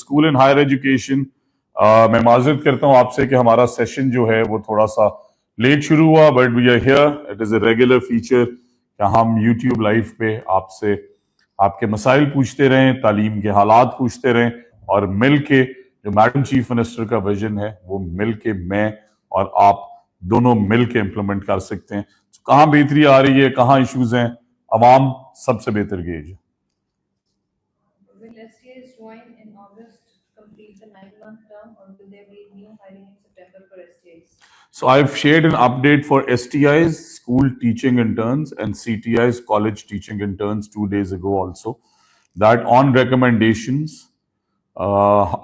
School and higher education. मैं माजरत करता हूँ आपसे कि हमारा सेशन जो है वो थोड़ा सा लेट शुरू हुआ, but we are here. It is a regular feature कि हम यूट्यूब लाइव पे आपसे आपके मसाइल पूछते रहें, तालीम के हालात पूछते रहें, और मिल के जो मैडम चीफ मिनिस्टर का विजन है वो मिल के मैं और आप दोनों मिल के इम्प्लीमेंट कर सकते हैं। तो कहाँ बेहतरी आ रही है, कहाँ इश्यूज हैं, अवाम सबसे बेहतर गेज है। Will STIs join in August to complete the 9-month term, or will there be new hiring in September for STIs? So I've shared an update for STIs, school teaching interns, and CTIs, college teaching interns, 2 days ago also. That on recommendations,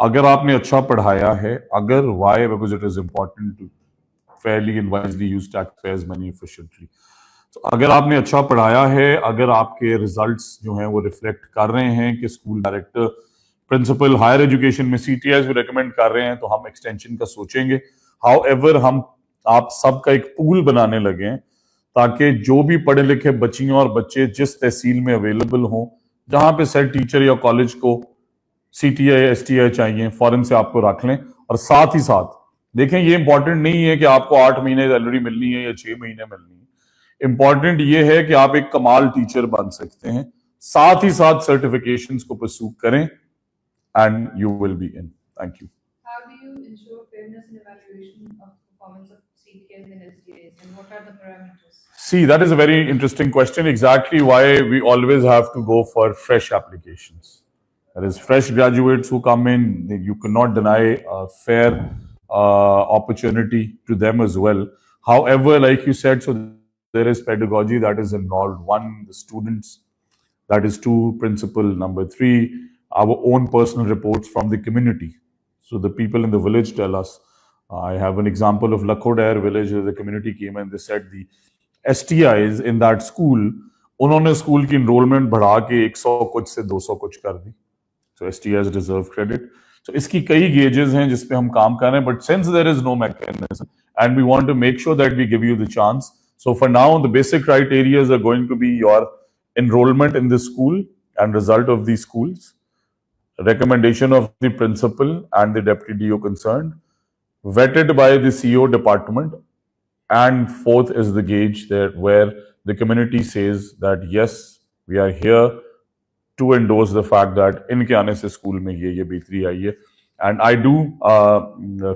अगर आपने अच्छा पढ़ाया है, अगर why, because it is important to fairly and wisely use taxpayers' money efficiently. तो अगर आपने अच्छा पढ़ाया है, अगर आपके रिजल्ट्स जो हैं वो रिफ्लेक्ट कर रहे हैं कि school director, principal, higher education में CTIs भी रिकमेंड कर रहे हैं, तो हम एक्सटेंशन का सोचेंगे। हाउएवर हम आप सबका एक पूल बनाने लगे हैं ताकि जो भी पढ़े लिखे बच्चियों और बच्चे जिस तहसील में अवेलेबल हों, जहां पे सेट टीचर या कॉलेज को CTI STI चाहिए, फॉरन से आपको रख लें। और साथ ही साथ देखें, ये इंपॉर्टेंट नहीं है कि आपको 8 महीने सैलरी मिलनी है या 6 महीने मिलनी है। इंपॉर्टेंट ये है कि आप एक कमाल टीचर बन सकते हैं। साथ ही साथ सर्टिफिकेशंस को परस्यू करें and you will be in. Thank you. How do you ensure fairness in evaluation of performance of CTIs and STIs, and what are the parameters? See, that is a very interesting question. Exactly why we always have to go for fresh applications. That is, fresh graduates who come in, you cannot deny a fair opportunity to them as well. However, like you said, so there is pedagogy that is involved. One, the students. That is two, principal. Number three, our own personal reports from the community. So the people in the village tell us. I have an example of Lakhodair village where the community came and they said the STIs in that school, उन्होंने school की enrollment बढ़ा के 100 कुछ से 200 कुछ कर दी। So STIs deserve credit. So इसकी कई gauges हैं जिस पे हम काम कर रहे हैं, but since there is no mechanism and we want to make sure that we give you the chance. So for now, the basic criteria are going to be your enrollment in the school and result of these schools, recommendation of the principal and the deputy DO concerned, vetted by the CO department, and fourth is the gauge that where the community says that yes, we are here to endorse the fact that इनके आने से school में ये बेहतरी आई है। And I do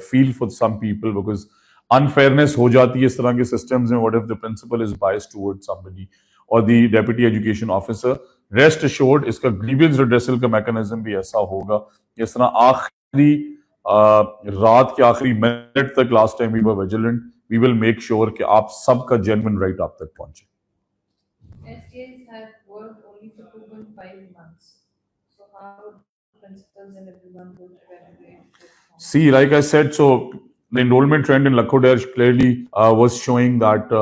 feel for some people because unfairness हो जाती है इस तरह के systems में। What if the principal is biased towards somebody or the deputy education officer? Rest assured, इसका grievance redressal का mechanism भी ऐसा होगा जिस तरह आखिरी रात के आखिरी मिनट तक last time we were vigilant, we will make sure कि आप सबका genuine right आप तक पहुंचे। STIs have worked only for 2.5 months. So how would principals and everyone go to evaluate? See, like I said, so the enrollment trend in Lakhodair clearly was showing that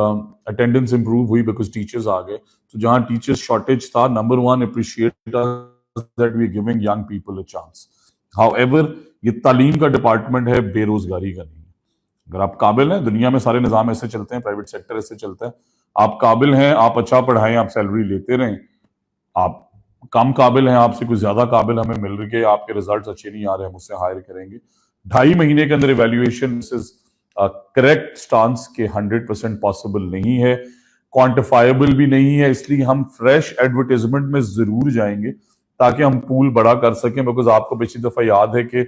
attendance improve हुई because teachers आ गए। तो जहाँ teachers shortage था, number one, appreciate us that we are giving young people a chance. However, ये तालीम का department है, बेरोजगारी का नहीं है। अगर आप काबिल हैं, दुनिया में सारे निजाम ऐसे चलते हैं, प्राइवेट सेक्टर ऐसे चलता है। आप काबिल हैं, आप अच्छा पढ़ाएं, आप सैलरी लेते रहें। आप कम काबिल हैं, आपसे कुछ ज्यादा काबिल हमें मिल रही है, आपके रिजल्ट्स अच्छे नहीं आ रहे, हम उससे हायर करेंगे। 2.5 महीने के अंदर इवेल्युएशन इज करेक्ट स्टांस के 100% पॉसिबल नहीं है, क्वांटिफाइबल भी नहीं है। इसलिए हम फ्रेश एडवर्टाइजमेंट में जरूर जाएंगे ताकि हम पूल बड़ा कर सकें। बिकॉज आपको पिछली दफा याद है कि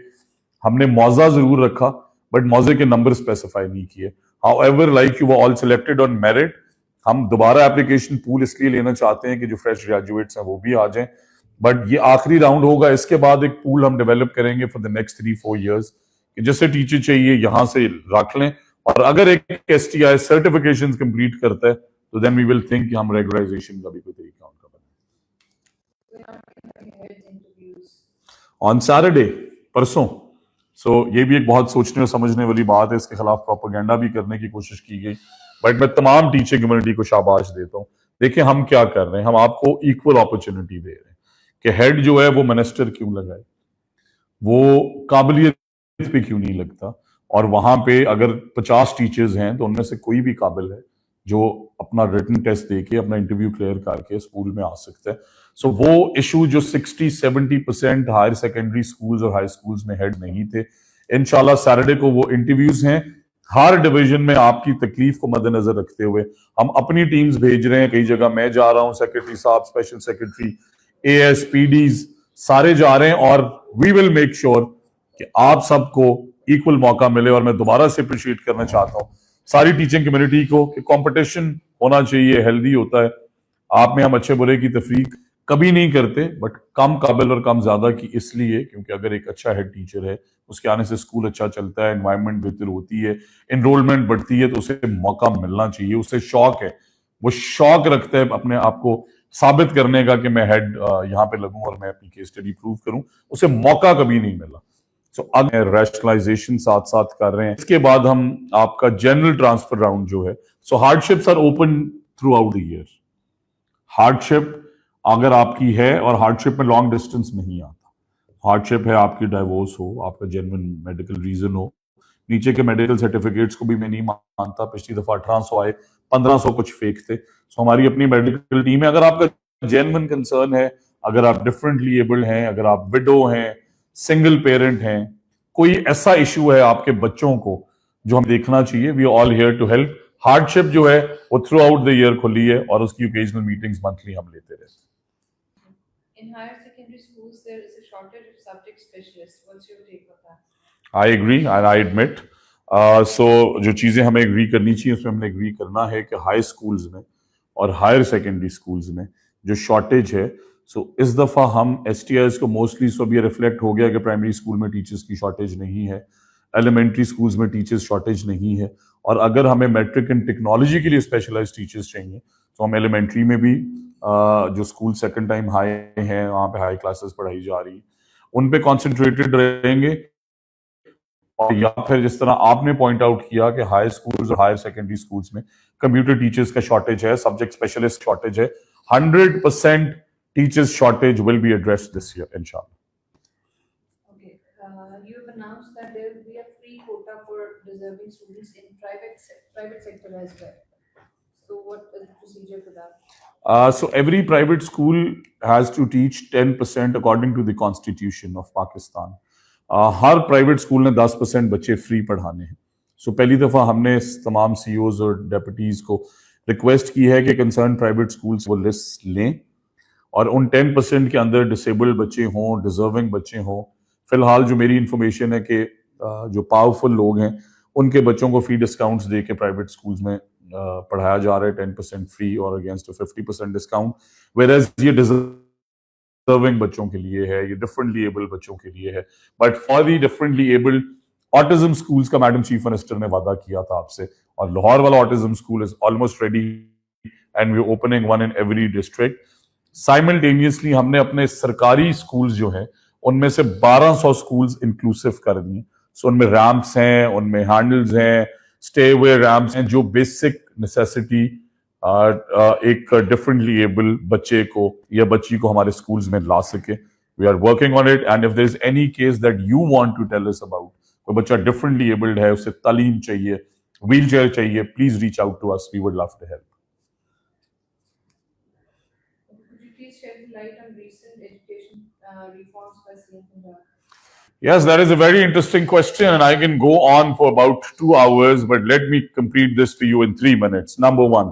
हमने मौजा जरूर रखा बट मौजे के नंबर स्पेसिफाई नहीं किए। However, like you were all selected on merit, हम दोबारा एप्लीकेशन पूल इसलिए लेना चाहते हैं कि जो फ्रेश ग्रेजुएट्स हैं वो भी आ जाएं। बट ये आखिरी राउंड होगा, इसके बाद एक पूल हम डेवलप करेंगे फॉर द नेक्स्ट 3-4 years कि जैसे टीचर चाहिए यहां से रख लें। और अगर एक STI सर्टिफिकेशन कंप्लीट करता है तो देन वी विल थिंक कि हम रेगुलराइजेशन का भी कोई तरीका उनका बनाएं। ऑन सैटरडे, परसों। सो ये भी एक बहुत सोचने और समझने वाली बात है, इसके खिलाफ प्रोपेगेंडा भी करने की कोशिश की गई। बट मैं तमाम टीचर कम्युनिटी को शाबाश देता हूँ। देखिए हम क्या कर रहे हैं, हम आपको इक्वल अपॉर्चुनिटी दे रहे हैं कि हेड जो है वो मिनिस्टर क्यों लगाए, वो काबिलियत पे क्यों नहीं लगता। और वहां पे अगर 50 टीचर्स हैं तो उनमें से कोई भी काबिल है जो अपना रिटन टेस्ट देके अपना इंटरव्यू क्लियर करके स्कूल में आ सकता है। सो वो इशू जो 60-70% हायर सेकेंडरी स्कूल्स और हाई स्कूल्स में हेड नहीं थे, इंशाल्लाह सैटरडे को वो इंटरव्यूज हैं। हर डिवीजन में आपकी तकलीफ को मद्देनजर रखते हुए हम अपनी टीम्स भेज रहे हैं। कई जगह मैं जा रहा हूं, सेक्रेटरी साहब, स्पेशल सेक्रेटरी, ASPDs सारे जा रहे हैं, और वी विल मेक श्योर कि आप सबको इक्वल मौका मिले। और मैं दोबारा से अप्रिशिएट करना चाहता हूं सारी टीचिंग कम्युनिटी को कि कंपटीशन होना चाहिए, हेल्दी होता है। आप में हम अच्छे बुरे की तफरीक कभी नहीं करते, बट कम काबिल और कम ज्यादा की इसलिए क्योंकि अगर एक अच्छा हेड टीचर है, उसके आने से स्कूल अच्छा चलता है, एनवायरनमेंट बेहतर होती है, एनरोलमेंट बढ़ती है, तो उसे मौका मिलना चाहिए। उसे शौक है, वो शौक रखता है अपने आप को साबित करने का कि मैं हेड यहाँ पे लगूं और मैं अपनी केस स्टडी प्रूव करूं। उसे मौका कभी नहीं मिला। सो अब रैशनलाइजेशन साथ साथ कर रहे हैं। इसके बाद हम आपका जनरल ट्रांसफर राउंड जो है, so hardships are open throughout the year. Hardship अगर आपकी है, और हार्डशिप में लॉन्ग डिस्टेंस नहीं आता, हार्डशिप है आपकी डाइवोर्स हो, आपका जेन्युइन मेडिकल रीजन हो। नीचे के मेडिकल सर्टिफिकेट्स को भी मैं नहीं मानता, पिछली दफा 1800 आए, 1500 कुछ फेक थे। सो हमारी अपनी मेडिकल टीम है। अगर आपका जेन्युइन कंसर्न है, अगर आप डिफरेंटली एबल्ड हैं, अगर आप विडो हैं, सिंगल पेरेंट हैं, कोई ऐसा इशू है आपके बच्चों को जो हम देखना चाहिए, we are all here to help. Hardship जो है वो थ्रू आउट द ईयर खुली है, और उसकी ओकेजनल मीटिंग्स मंथली हम लेते रहते हैं। In higher secondary schools, there is a shortage of subject specialists. What's your take on that? I agree and I admit. So जो चीजें हमें एग्री करनी चाहिए उसमें हमने एग्री करना है कि हाई स्कूल्स में और हायर सेकेंडरी स्कूल्स में जो शॉर्टेज है, सो इस दफा हम STIs को मोस्टली सो भी रिफ्लेक्ट हो गया कि प्राइमरी स्कूल में टीचर्स की शॉर्टेज नहीं है, एलिमेंट्री स्कूल्स में टीचर्स शॉर्टेज नहीं है, और अगर हमें मैट्रिक एंड टेक्नोलॉजी के लिए स्पेशलाइज्ड टीचर्स चाहिए तो हम एलिमेंट्री में भी जो स्कूल सेकंड टाइम हाई हैं, वहां पे हाई क्लासेस पढ़ाई जा रही है, उन पे कॉन्सेंट्रेटेड रहेंगे। और या फिर जिस तरह आपने पॉइंट आउट किया कि हाई स्कूल्स और हायर सेकेंडरी स्कूल्स में कंप्यूटर टीचर्स का शॉर्टेज है, सब्जेक्ट स्पेशलिस्ट शॉर्टेज है, 100% teachers shortage will be addressed this year इंशाल्लाह। Okay, you have announced that there will be a free quota for deserving students in private sector as well. So what is the procedure for that? So every private school has to teach 10% according to the Constitution of Pakistan. Her private school ने 10% बच्चे free पढ़ाने हैं। सो पहली दफा हमने तमाम CEOs और deputies को रिक्वेस्ट की है कि कंसर्न प्राइवेट स्कूल्स वो लिस्ट लें, और उन 10% के अंदर डिसेबल्ड बच्चे हों, डिजर्विंग बच्चे हों। फिलहाल जो मेरी इंफॉर्मेशन है कि जो पावरफुल लोग हैं उनके बच्चों को फी डिस्काउंट्स दे के प्राइवेट स्कूल्स में पढ़ाया जा रहा है, 10% फ्री और अगेंस्ट 50% डिस्काउंट। वेयरएज ये डिजर्विंग बच्चों के लिए है, ये डिफरेंटली एबल्ड बच्चों के लिए है। But for the differently abled autism schools का मैडम चीफ मिनिस्टर ने वादा किया था आपसे, और लाहौर वाला autism school is almost ready and we opening one in every district. Simultaneously हमने अपने सरकारी स्कूल्स जो हैं उनमें से 1200 स्कूल्स इंक्लूसिव कर दिए। सो उनमें रैम्प्स हैं, उनमें हैंडल्स हैं, स्टेवे रैम्प्स हैं, जो बेसिक नेसेसिटी एक डिफरेंटली एबल बच्चे को या बच्ची को हमारे स्कूल्स में ला सके। We are working on it, and if there is any case that you want to tell us about, कोई बच्चा डिफरेंटली एबल्ड है, उसे तालीम चाहिए, व्हील चेयर चाहिए, please reach out to us, we would love to help. Could you please shed light on recent education reforms by CM Punjab? Yes, that is a very interesting question, and I can go on for about 2 hours, but let me complete this for you in 3 minutes. Number one,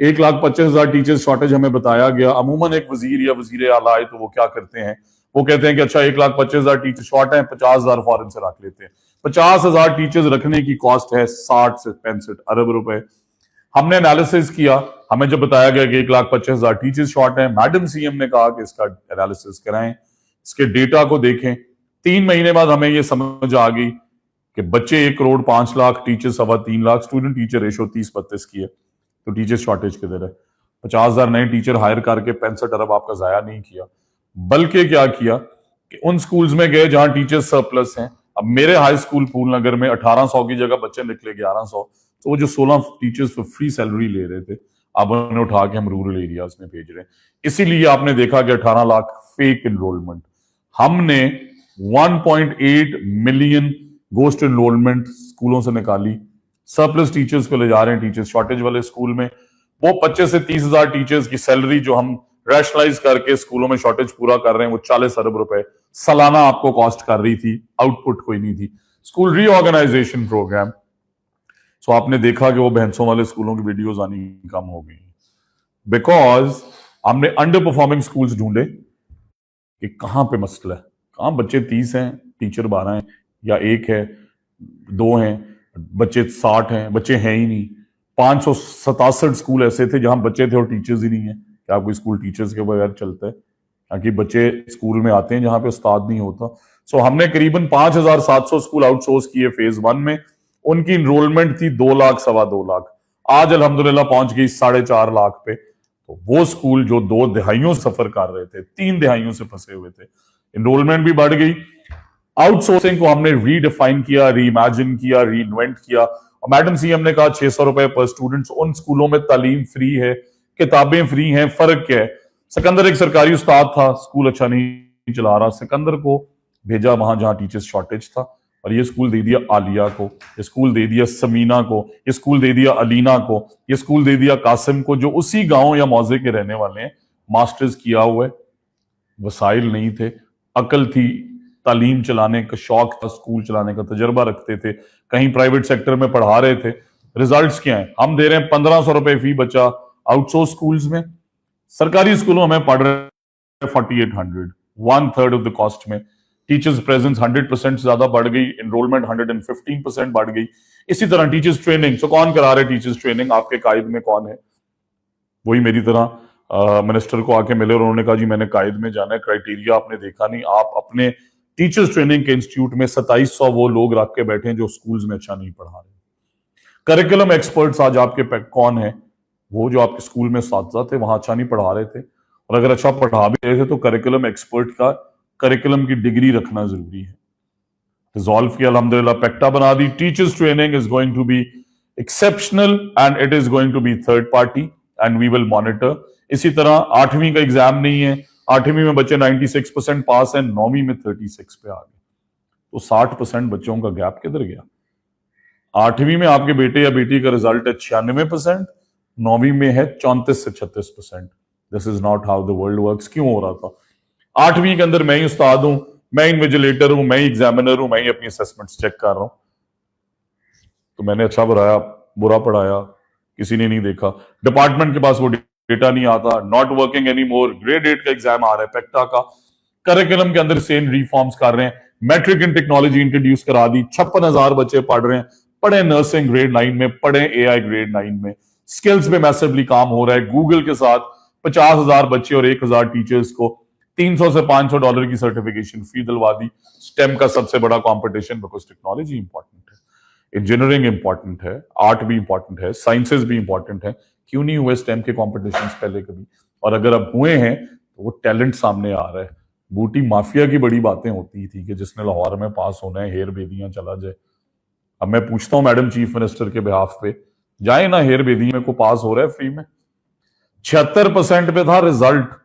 1,25,000 teachers shortage हमें बताया गया। अमूमन एक वजीर या वजीर आला आए तो वो क्या करते हैं, वो कहते हैं कि अच्छा 1,25,000 टीचर शॉर्ट हैं, 50,000 फॉरन से रख लेते हैं। 50,000 टीचर्स रखने की कॉस्ट है 60 से 65 अरब रुपए। हमने एनालिसिस किया, हमें जब बताया गया कि 1,25,000 टीचर्स शॉर्ट हैं, मैडम CM ने कहा कि इसका एनालिसिस कराएं, इसके डेटा को देखें। 3 महीने बाद हमें ये समझ आ गई कि बच्चे 1,05,00,000, teacher 3.25 lakh, student teacher ratio 30-32 की है, तो टीचर शॉर्टेज किधर है? 50,000 नए टीचर हायर करके 65 अरब आपका जाया नहीं किया, बल्कि क्या किया कि उन स्कूल्स में गए जहां टीचर सरप्लस हैं। अब मेरे हाई स्कूल फूल नगर में 1800 की जगह बच्चे निकले 1100, तो वो जो 16 टीचर्स फ्री सैलरी ले रहे थे, अब उन्हें उठा के हम रूरल एरियाज में भेज रहे हैं। इसीलिए आपने देखा कि 18 लाख फेक एनरोलमेंट। हमने 1.8 मिलियन गोस्ट एनरोलमेंट स्कूलों से निकाली, सरप्लस टीचर्स को ले जा रहे हैं टीचर्स शॉर्टेज वाले स्कूल में। वो 25 से 30,000 टीचर्स की सैलरी जो हम रैशनलाइज करके स्कूलों में शॉर्टेज पूरा कर रहे हैं, वो 40 अरब रुपए सालाना आपको कॉस्ट कर रही थी, आउटपुट कोई नहीं थी। स्कूल रीऑर्गेनाइजेशन प्रोग्राम, सो आपने देखा कि वो भैंसों वाले स्कूलों की वीडियोस आनी कम हो गई, बिकॉज हमने अंडर परफॉर्मिंग स्कूल्स ढूंढे कि कहां पे मसला है, कहां बच्चे 30 हैं, टीचर 12 हैं, या एक है, 2 हैं, बच्चे 60 हैं, बच्चे हैं ही नहीं। 567 स्कूल ऐसे थे जहां बच्चे थे और टीचर्स ही नहीं है। क्या कोई स्कूल टीचर्स के बगैर चलता है? ताकि बच्चे स्कूल में आते हैं जहां पे उस्ताद नहीं होता। सो हमने करीबन 5700 स्कूल आउटसोर्स किए फेज 1 में। उनकी इनरोलमेंट थी 2 लाख, 2.25 लाख। आज अल्हम्दुलिल्लाह पहुंच गई 4.5 लाख पे। तो वो स्कूल जो 2 दिहाइयों सफर कर रहे थे, 3 दिहाइयों से फंसे हुए थे, इनरोलमेंट भी बढ़ गई। आउटसोर्सिंग को हमने रीडिफाइन किया, रीइमेजिन किया, रीइन्वेंट किया। और मैडम सीएम ने कहा 600 रुपए पर स्टूडेंट। उन स्कूलों में तालीम फ्री है, किताबें फ्री हैं। फर्क क्या है? सिकंदर एक सरकारी उस्ताद था, स्कूल अच्छा नहीं चला रहा, सिकंदर को भेजा वहां जहां टीचर्स शॉर्टेज था, और ये स्कूल दे दिया आलिया को, ये स्कूल दे दिया समीना को, ये स्कूल दे दिया अलीना को, ये स्कूल दे दिया कासिम को, जो उसी गांव या मौजे के रहने वाले हैं, मास्टर्स किया हुआ है। वसाइल नहीं थे, अकल थी, तालीम चलाने का शौक था, स्कूल चलाने का तजर्बा रखते थे, कहीं प्राइवेट सेक्टर में पढ़ा रहे थे। रिजल्ट्स क्या है? हम दे रहे हैं 1500 रुपए फी बच्चा आउटसोर्स स्कूल्स में, सरकारी स्कूलों में पढ़ रहे हैं 4800, 1/3 ऑफ द कॉस्ट में। टीचर्स प्रेजेंस 100% ज्यादा बढ़ गई, एनरोलमेंट 115% बढ़ गई। इसी तरह टीचर्स ट्रेनिंग, सो कौन करा रहे टीचर्स ट्रेनिंग? आपके कायद में कौन है? वही मेरी तरह मिनिस्टर को आके मिले और उन्होंने कहा जी मैंने कायद में जाना है, क्राइटेरिया आपने देखा नहीं, आप अपने टीचर्स ट्रेनिंग के इंस्टीट्यूट में 2700 वो लोग रख के बैठे हैं जो स्कूल्स में अच्छा नहीं पढ़ा रहे। करिकुलम एक्सपर्ट्स आज आपके कौन है? वो जो आपके स्कूल में साथी थे वहां अच्छा नहीं पढ़ा रहे थे, और अगर अच्छा पढ़ा भी रहे थे तो करिकुलम एक्सपर्ट का करिकुलम की डिग्री रखना जरूरी है। रिजॉल्व किया अल्हम्दुलिल्लाह, पैक्टा बना दी। Teachers training is going to be exceptional and it is going to be third party and we will monitor. इसी तरह 8वीं का एग्जाम नहीं है, 8वीं में बच्चे 96% पास हैं, 9वीं में 36 पे आ गए, तो 60% बच्चों का गैप किधर गया? 8वीं में आपके बेटे या बेटी का रिजल्ट है 96%, 9वीं में है 34 से 36%। This is not how the world works. क्यों हो रहा था? 8वीं के अंदर मैं ही उस्ताद हूं, मैं इन्विजिलेटर हूं, मैं ही एग्जामिनर हूं, मैं ही अपनी असेसमेंट्स चेक कर रहा हूं, तो मैंने अच्छा पढ़ाया, बुरा पढ़ाया, किसी ने नहीं देखा। डिपार्टमेंट के पास वो डेटा नहीं आता। Not working any more, grade 8 का एग्जाम आ रहा है पैक्टा का, करिकुलम के अंदर सेम रिफॉर्म्स कर रहे हैं, मैट्रिक इन टेक्नोलॉजी इंट्रोड्यूस करा दी, 56,000 बच्चे पढ़ रहे हैं, पढ़े नर्सिंग ग्रेड 9 में, पढ़े एआई ग्रेड 9 में, स्किल्स पे मैसिवली काम हो रहा है। गूगल के साथ 50,000 बच्चे और 1,000 टीचर्स को $300 से $500 की सर्टिफिकेशन फी दिलवा दी। स्टेम का सबसे बड़ा कंपटीशन, बिकॉज टेक्नोलॉजी इंपॉर्टेंट है, इंजीनियरिंग इंपॉर्टेंट है, आर्ट भी इंपॉर्टेंट है, साइंसेस भी इंपॉर्टेंट है। क्यों नहीं हुए स्टेम के कॉम्पिटिशन पहले कभी? और अगर अब हुए हैं तो वो टैलेंट सामने आ रहा है। बूटी माफिया की बड़ी बातें होती थी कि जिसने लाहौर में पास होना है हेर बेदियां चला जाए। अब मैं पूछता हूं मैडम चीफ मिनिस्टर के बिहाफ पे, जाए ना हेर बेदियां को पास हो रहा है फ्री में। 76% पे था रिजल्ट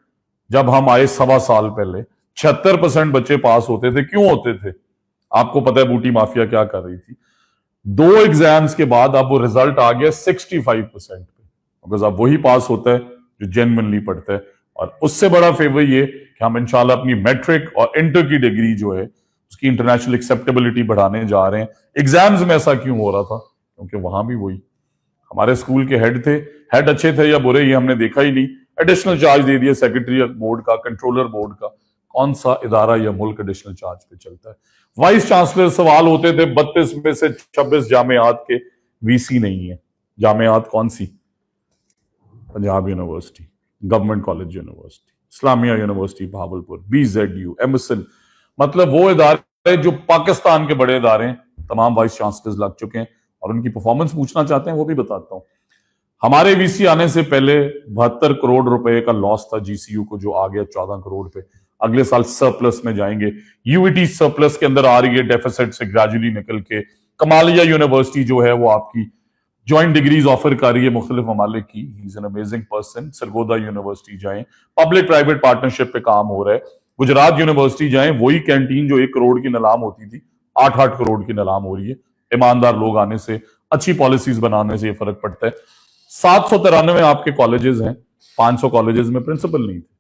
जब हम आए 1.25 साल पहले, 76% बच्चे पास होते थे। क्यों होते थे? आपको पता है बूटी माफिया क्या कर रही थी? 2 एग्जाम्स के बाद अब वो रिजल्ट आ गया 65% पे, बिकॉज अब वही पास होता है जो जेन्युइनली पढ़ता है। और उससे बड़ा फेवर ये कि हम इंशाल्लाह अपनी मैट्रिक और इंटर की डिग्री जो है उसकी इंटरनेशनल एक्सेप्टेबिलिटी बढ़ाने जा रहे हैं। एग्जाम्स में ऐसा क्यों हो रहा था? क्योंकि वहां भी वही हमारे स्कूल के हेड थे, हेड अच्छे थे या बुरे ये हमने देखा ही नहीं, एडिशनल चार्ज दे दिया सेक्रेटरी बोर्ड का, कंट्रोलर बोर्ड का। कौन सा इदारा या मुल्क एडिशनल चार्ज पे चलता है? वाइस चांसलर सवाल होते थे, 32 में से 26 जामियात के वीसी नहीं है। जामियात कौन सी? Punjab university, government college university, Islamia university Bahawalpur, BZU, एमसन, मतलब वो इदारे जो पाकिस्तान के बड़े इदारे हैं, तमाम वाइस चांसलर्स लग चुके हैं और उनकी परफॉर्मेंस पूछना चाहते हैं वो भी बताता हूं। हमारे वीसी आने से पहले 72 करोड़ रुपए का लॉस था जीसीयू को, जो आ गया 14 करोड़ पे। अगले साल सरप्लस में जाएंगे। यूईटी सरप्लस के अंदर आ रही है, डेफिसिट से ग्रेजुअली निकल के। कमालिया यूनिवर्सिटी जो है वो आपकी ज्वाइंट डिग्रीज ऑफर कर रही है मुख्तलिफ ममालिक की। He is an amazing person. Sargodha university जाएं, पब्लिक प्राइवेट पार्टनरशिप पे काम हो रहा है। गुजरात यूनिवर्सिटी जाएं, वही कैंटीन जो 1 करोड़ की नीलाम होती थी 8-8 करोड़ की नीलाम हो रही है। ईमानदार लोग आने से, अच्छी पॉलिसीज बनाने से ये फर्क पड़ता है। 793 आपके कॉलेजेस हैं, 500 कॉलेजेस में प्रिंसिपल नहीं थे।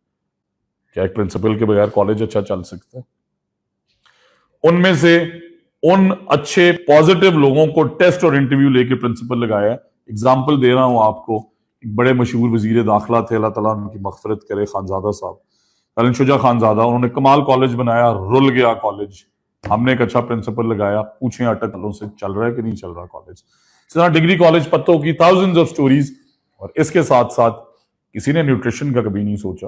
क्या एक प्रिंसिपल के बगैर कॉलेज अच्छा चल सकता है? उनमें से उन अच्छे पॉजिटिव लोगों को टेस्ट और इंटरव्यू लेके प्रिंसिपल लगाया। एग्जाम्पल दे रहा हूं आपको, एक बड़े मशहूर वजीर दाखिला थे, अल्लाह ताला उनकी मगफरत करे, खानजादा साहब, अलन शुजा खानजादा। उन्होंने कमाल कॉलेज बनाया, रुल गया कॉलेज। हमने एक अच्छा प्रिंसिपल लगाया, पूछें अटकलों से चल रहा है कि नहीं चल रहा कॉलेज। डिग्री कॉलेज पत्तों की थाउजेंड्स ऑफ स्टोरीज। और इसके साथ साथ किसी ने न्यूट्रिशन का कभी नहीं सोचा।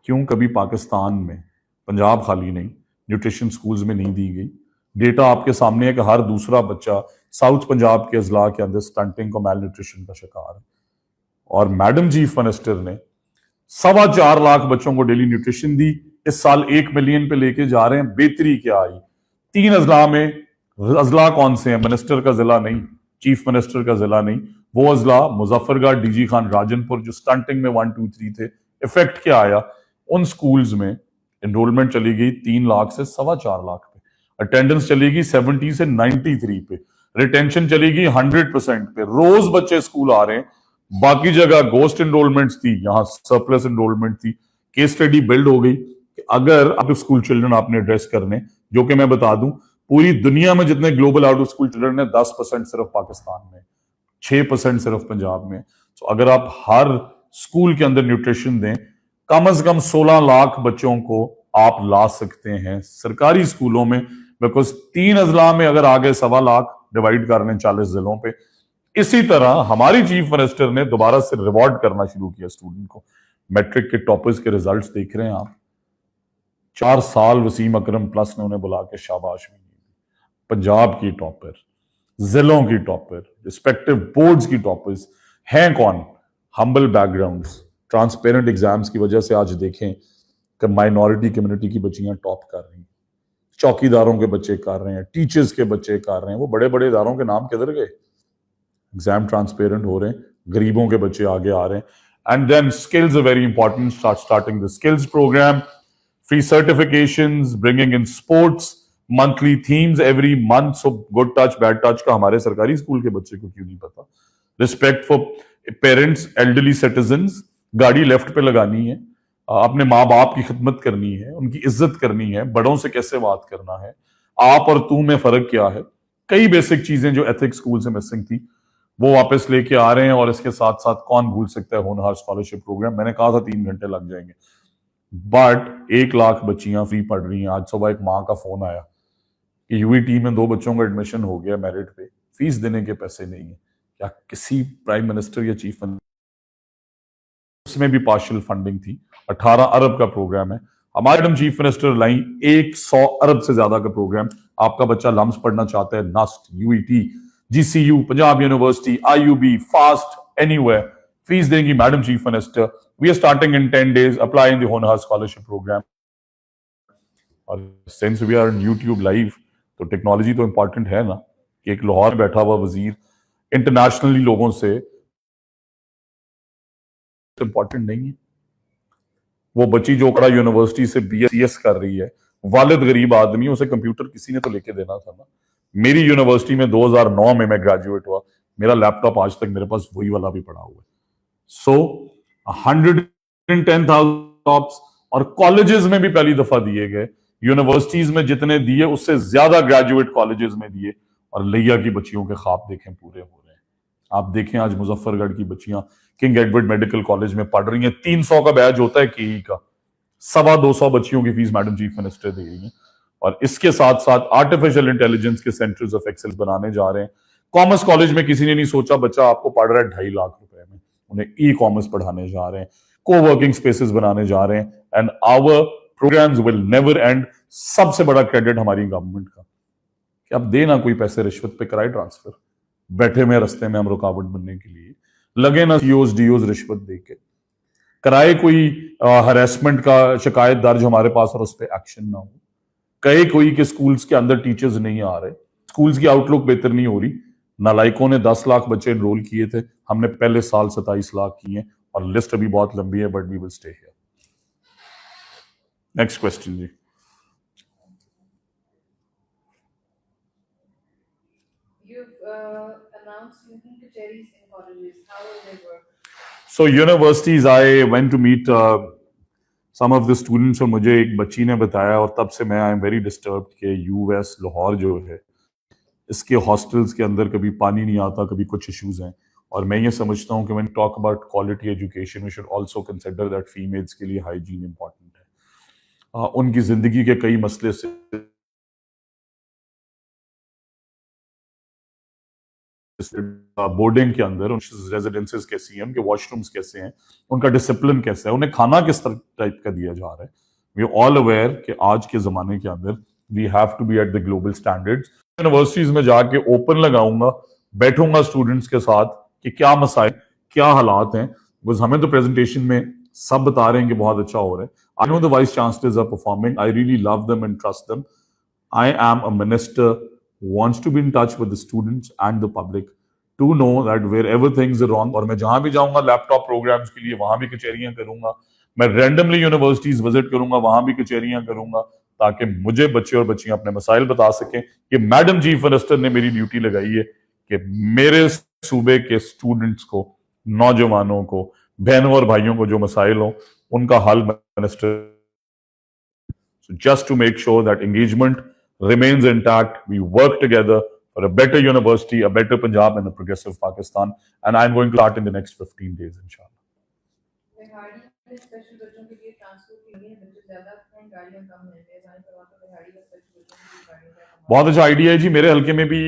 क्यों? कभी पाकिस्तान में, पंजाब खाली नहीं, न्यूट्रिशन स्कूल्स में नहीं दी गई। डेटा आपके सामने है कि हर दूसरा बच्चा साउथ पंजाब के अजला के अंदर स्टंटिंग को मैल न्यूट्रिशन का शिकार है। और मैडम चीफ मिनिस्टर ने 4.25 लाख बच्चों को डेली न्यूट्रिशन दी। इस साल 1 मिलियन पे लेके जा रहे हैं। बेहतरी क्या आई? 3 अजला में, अजला कौन से हैं? मिनिस्टर का जिला नहीं, चीफ मिनिस्टर का जिला नहीं, वो अजला मुजफ्फरगढ़, डीजी खान, राजनपुर, जो स्टंटिंग में 1 2 3 थे। इफेक्ट क्या आया? उन स्कूल्स में एनरोलमेंट चली गई 3 लाख से 4.25 लाख पे, अटेंडेंस चलेगी 70 से 93 पे, रिटेंशन चलेगी 100% पे। रोज बच्चे स्कूल आ रहे हैं। बाकी जगह गोस्ट एनरोलमेंट्स थी, यहां सरप्लस एनरोलमेंट थी। केस स्टडी बिल्ड हो गई कि अगर अब स्कूल चिल्ड्रन आपने एड्रेस करने, जो कि मैं बता दूं, पूरी दुनिया में जितने global out of school children है 10% सिर्फ पाकिस्तान में, 6% सिर्फ पंजाब में। तो अगर आप हर स्कूल के अंदर न्यूट्रिशन दें, कम से कम 16 लाख बच्चों को आप ला सकते हैं सरकारी स्कूलों में। बिकॉज 3 अजला में अगर आगे 1.25 लाख डिवाइड कर लें 40 जिलों पे। इसी तरह हमारी चीफ मिनिस्टर ने दोबारा से रिवॉर्ड करना शुरू किया स्टूडेंट को। मैट्रिक के टॉपर्स के रिजल्ट्स देख रहे हैं आप। 4 साल वसीम अकरम प्लस ने उन्हें बुला के शाबाश भी दी। पंजाब की टॉपर, जिलों की टॉपर, रिस्पेक्टिव बोर्ड्स की टॉपर्स हैं कौन? हम्बल बैकग्राउंड्स, ट्रांसपेरेंट एग्जाम्स की वजह से आज देखें कि माइनॉरिटी कम्युनिटी की बच्चियां टॉप कर रही हैं, चौकीदारों के बच्चे कर रहे हैं, टीचर्स के बच्चे कर रहे हैं। वो बड़े बड़े इदारों के नाम किधर गए? एग्जाम ट्रांसपेरेंट हो रहे हैं, गरीबों के बच्चे आगे आ रहे हैं। And then skills are very important, starting the skills programme, free certifications, bringing in sports, monthly themes every month. So good touch, bad touch का हमारे सरकारी स्कूल के बच्चे को क्यों नहीं पता? Respect for parents, elderly citizens, गाड़ी लेफ्ट पे लगानी है, अपने माँ बाप की खिदमत करनी है, उनकी इज्जत करनी है, बड़ों से कैसे बात करना है, आप और तू में फर्क क्या है। कई बेसिक चीजें जो एथिक्स स्कूल से मिसिंग थी वो वापस लेके आ रहे हैं। और इसके साथ साथ कौन भूल सकता है होनहार स्कॉलरशिप प्रोग्राम? मैंने कहा था 3 घंटे लग जाएंगे, बट 1 लाख बच्चियां फ्री पढ़ रही हैं। आज सुबह एक माँ का फोन आया कि यूईटी में 2 बच्चों का एडमिशन हो गया मेरिट पे, फीस देने के पैसे नहीं है। क्या किसी प्राइम मिनिस्टर या चीफ मिनिस्टर? उसमें भी पार्शियल फंडिंग थी। 18 अरब का प्रोग्राम है। हमारे मैडम चीफ मिनिस्टर लाई 100 अरब से ज्यादा का प्रोग्राम। आपका बच्चा लम्स पढ़ना चाहता है, NUST, UET, GCU, Punjab university, IUB, FAST, anywhere, fees देंगी madam chief minister. We are starting in 10 days apply in the होनहार स्कॉलरशिप प्रोग्राम। और since we are on YouTube live, तो टेक्नोलॉजी तो इंपॉर्टेंट है ना, कि एक लाहौर बैठा हुआ वजीर इंटरनेशनली लोगों से इंपॉर्टेंट नहीं है। वो बच्ची जो कड़ा यूनिवर्सिटी से बीएससीएस कर रही है, वालिद गरीब आदमी, उसे कंप्यूटर किसी ने तो लेके देना था ना। मेरी यूनिवर्सिटी में 2009 में मैं ग्रेजुएट हुआ, मेरा लैपटॉप आज तक मेरे पास वही वाला भी पड़ा हुआ है। सो 110,000 लैपटॉप्स और कॉलेजेस में भी पहली दफा दिए गए। यूनिवर्सिटीज में जितने दिए उससे ज्यादा ग्रेजुएट कॉलेजेस में दिए। और लिया की बच्चियों के ख्वाब देखें पूरे हो रहे हैं। आप देखें आज मुजफ्फरगढ़ की बच्चियां किंग एडवर्ड मेडिकल कॉलेज में पढ़ रही हैं। 300 का बैच होता है केई का, 225 बच्चियों की फीस मैडम चीफ मिनिस्टर दे रही है। और इसके साथ साथ आर्टिफिशियल इंटेलिजेंस के सेंटर्स ऑफ एक्सेलेंस बनाने जा रहे हैं। कॉमर्स कॉलेज में किसी ने नहीं सोचा बच्चा आपको पढ़ रहा है 2.5 लाख रुपए में, उन्हें ई कॉमर्स पढ़ाने जा रहे हैं, को वर्किंग स्पेसेस बनाने जा रहे हैं। And our programmes will never end. सबसे बड़ा क्रेडिट हमारी गवर्नमेंट का कि अब देना कोई पैसे रिश्वत पे कराए ट्रांसफर, बैठे में रस्ते में हम रुकावट बनने के लिए लगे ना, सीओज डीओज रिश्वत दे के कराए कोई हरेसमेंट का शिकायत दर्ज हमारे पास और उस पर एक्शन ना हो। कहे कोई कि स्कूल्स के अंदर टीचर्स नहीं आ रहे, स्कूल्स की आउटलुक बेहतर नहीं हो रही। नालायकों ने 10 लाख बच्चे एनरोल किए थे, हमने पहले साल 27 लाख किए। और लिस्ट अभी बहुत लंबी है, but we will stay here. Next question जी। You've announced linking to cherries in colleges. How will they work? So universities, I went to meet some of the students और मुझे एक बच्ची ने बताया और तब से मैं आई एम वेरी डिस्टर्ब कि यूएस लाहौर जो है इसके हॉस्टल्स के अंदर कभी पानी नहीं आता, कभी कुछ इश्यूज हैं। और मैं ये समझता हूँ कि when talk about quality education we should also consider that females के लिए हाइजीन इंपॉर्टेंट है। उनकी जिंदगी के कई मसले से बोर्डिंग के अंदर रेजिडेंसेस कैसी हैं, उनके वॉशरूम्स कैसे हैं, उनका डिसिप्लिन कैसा है, उन्हें खाना किस टाइप का दिया जा रहा है। वी ऑल अवेयर कि आज के जमाने के अंदर we have to be at the global standards. Universities में जाके ओपन लगाऊंगा, बैठूंगा स्टूडेंट्स के साथ कि क्या मसाइल, क्या हालात हैं। बिकॉज हमें तो प्रेजेंटेशन में सब बता रहे हैं कि बहुत अच्छा हो रहा है। I know the vice chancellors are performing, I really love them and trust them. I am a minister who wants to be in touch with the students and the public to know that wherever things are wrong, और मैं जहां भी जाऊंगा laptop programmes के लिए वहां भी कचहरियां करूंगा, मैं रैंडमली यूनिवर्सिटीज विजिट करूंगा, वहां भी कचहरियां करूंगा, ताकि मुझे बच्चे और बच्चियां अपने मसाइल बता सकें। ये मैडम चीफ मिनिस्टर ने मेरी ड्यूटी लगाई है कि मेरे सूबे के स्टूडेंट्स को, नौजवानों को, बहनों और भाइयों को जो मसाइल हो उनका हल minister. So just to make sure that engagement remains intact, we work together for a better university, a better Punjab, and a progressive Pakistan. And I'm going to start in the next 15 days, inshallah. बिहाड़ी में special बच्चों के लिए transport की है, बच्चे ज्यादा हैं, गाड़ियां कम हैं, मेहरबानी करवा के बिहाड़ी में स्पेशल बच्चों के लिए गाड़ियां कम। बहुत अच्छा आइडिया है जी। मेरे हल्के में भी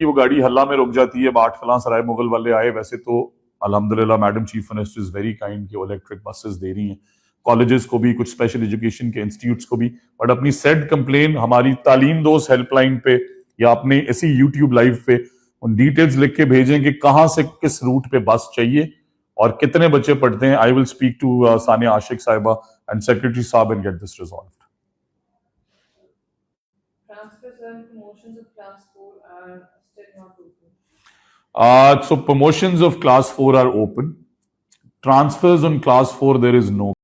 वो गाड़ी हल्ला में रुक जाती है, बाट फलां सराय मुगल वाले आए। वैसे तो अल्हम्दुलिल्लाह madam chief minister is very kind कि वो इलेक्ट्रिक बसेस दे रही हैं कॉलेजेस को भी, कुछ स्पेशल एजुकेशन के इंस्टीट्यूट्स को भी। बट अपनी सेड कंप्लेन हमारी तालीम दोस्त हेल्पलाइन पे या अपने इसी यूट्यूब लाइव पे उन डिटेल्स लिख के भेजें कि कहाँ से किस रूट पे बस चाहिए और कितने बच्चे पढ़ते हैं। I will speak to Sania Ashiq साहिबा एंड सेक्रेटरी साहब and get this resolved. Transfers and promotions of class 4 are still not open. So promotions of class 4 are open. Transfers on class 4 there is no